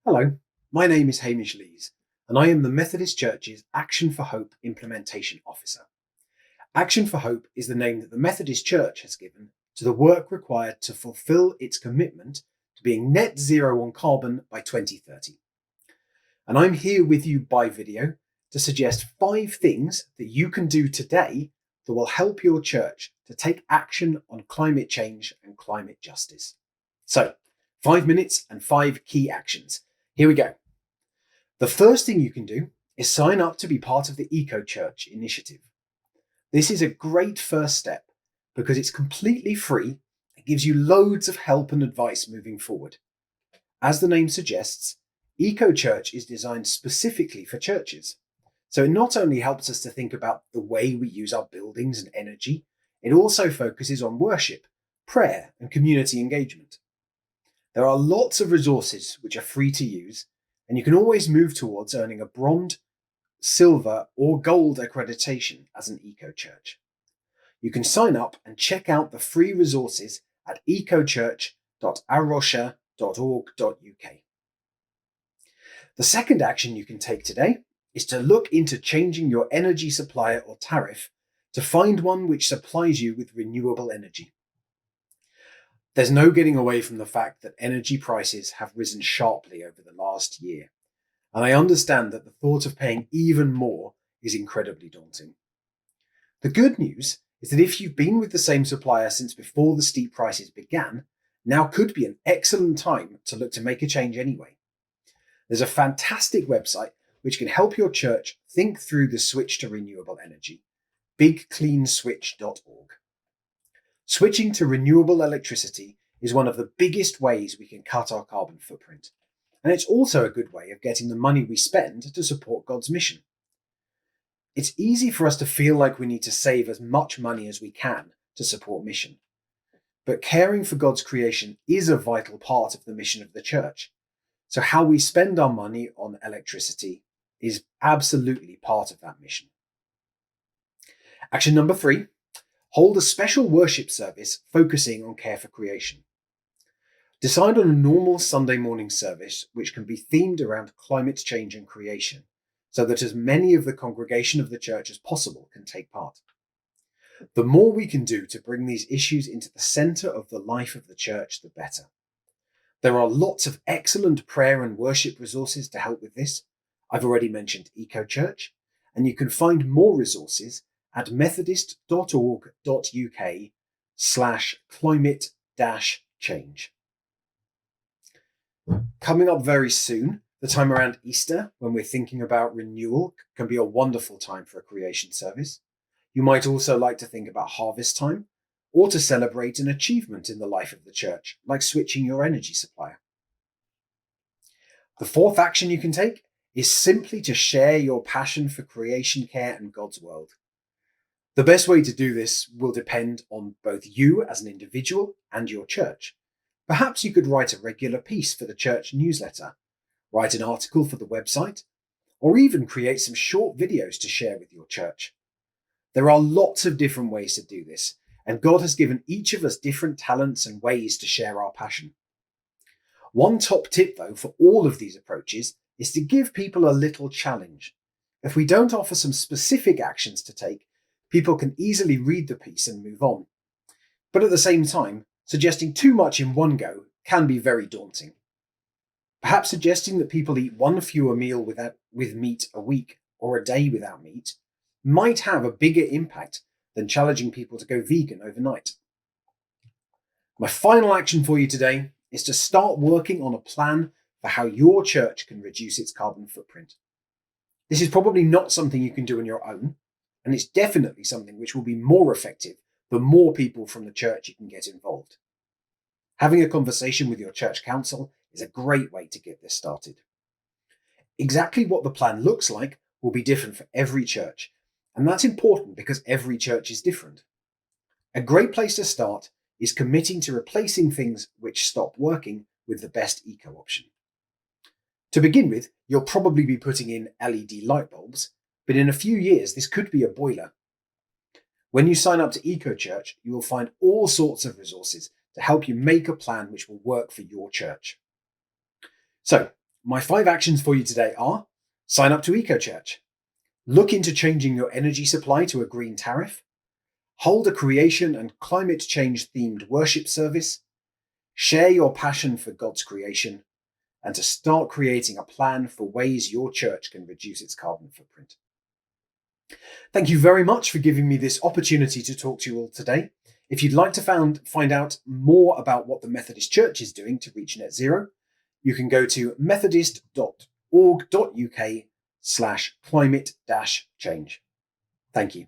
Hello, my name is Hamish Leese, and I am the Methodist Church's Action for Hope Implementation Officer. Action for Hope is the name that the Methodist Church has given to the work required to fulfil its commitment to being net zero on carbon by 2030. And I'm here with you by video to suggest 5 things that you can do today that will help your church to take action on climate change and climate justice. So, 5 minutes and 5 key actions. Here we go. The first thing you can do is sign up to be part of the Eco Church initiative. This is a great first step because it's completely free and gives you loads of help and advice moving forward. As the name suggests, Eco Church is designed specifically for churches. So it not only helps us to think about the way we use our buildings and energy, it also focuses on worship, prayer, and community engagement. There are lots of resources which are free to use, and you can always move towards earning a bronze, silver, or gold accreditation as an Eco Church. You can sign up and check out the free resources at ecochurch.arosha.org.uk. The second action you can take today is to look into changing your energy supplier or tariff to find one which supplies you with renewable energy. There's no getting away from the fact that energy prices have risen sharply over the last year, and I understand that the thought of paying even more is incredibly daunting. The good news is that if you've been with the same supplier since before the steep prices began, now could be an excellent time to look to make a change anyway. There's a fantastic website which can help your church think through the switch to renewable energy, bigcleanswitch.org. Switching to renewable electricity is one of the biggest ways we can cut our carbon footprint, and it's also a good way of getting the money we spend to support God's mission. It's easy for us to feel like we need to save as much money as we can to support mission, but caring for God's creation is a vital part of the mission of the church, so how we spend our money on electricity is absolutely part of that mission. Action number 3. Hold a special worship service focusing on care for creation. Decide on a normal Sunday morning service which can be themed around climate change and creation, so that as many of the congregation of the church as possible can take part. The more we can do to bring these issues into the centre of the life of the church, the better. There are lots of excellent prayer and worship resources to help with this. I've already mentioned Eco Church, and you can find more resources at methodist.org.uk/climate-change. Coming up very soon, the time around Easter, when we're thinking about renewal, can be a wonderful time for a creation service. You might also like to think about harvest time, or to celebrate an achievement in the life of the church, like switching your energy supplier. The fourth action you can take is simply to share your passion for creation care and God's world. The best way to do this will depend on both you as an individual and your church. Perhaps you could write a regular piece for the church newsletter, write an article for the website, or even create some short videos to share with your church. There are lots of different ways to do this, and God has given each of us different talents and ways to share our passion. One top tip, though, for all of these approaches is to give people a little challenge. If we don't offer some specific actions to take, people can easily read the piece and move on. But at the same time, suggesting too much in one go can be very daunting. Perhaps suggesting that people eat one fewer meal with meat a week or a day without meat might have a bigger impact than challenging people to go vegan overnight. My final action for you today is to start working on a plan for how your church can reduce its carbon footprint. This is probably not something you can do on your own, and it's definitely something which will be more effective the more people from the church you can get involved. Having a conversation with your church council is a great way to get this started. Exactly what the plan looks like will be different for every church, and that's important because every church is different. A great place to start is committing to replacing things which stop working with the best eco option. To begin with, you'll probably be putting in LED light bulbs, but in a few years this could be a boiler. When you sign up to Eco Church, you will find all sorts of resources to help you make a plan which will work for your church. So, My 5 actions for you today are: sign up to EcoChurch, look into changing your energy supply to a green tariff, hold a creation and climate change themed worship service, share your passion for God's creation, and to start creating a plan for ways your church can reduce its carbon footprint. Thank you very much for giving me this opportunity to talk to you all today. If you'd like to find out more about what the Methodist Church is doing to reach net zero, you can go to methodist.org.uk/climate-change. Thank you.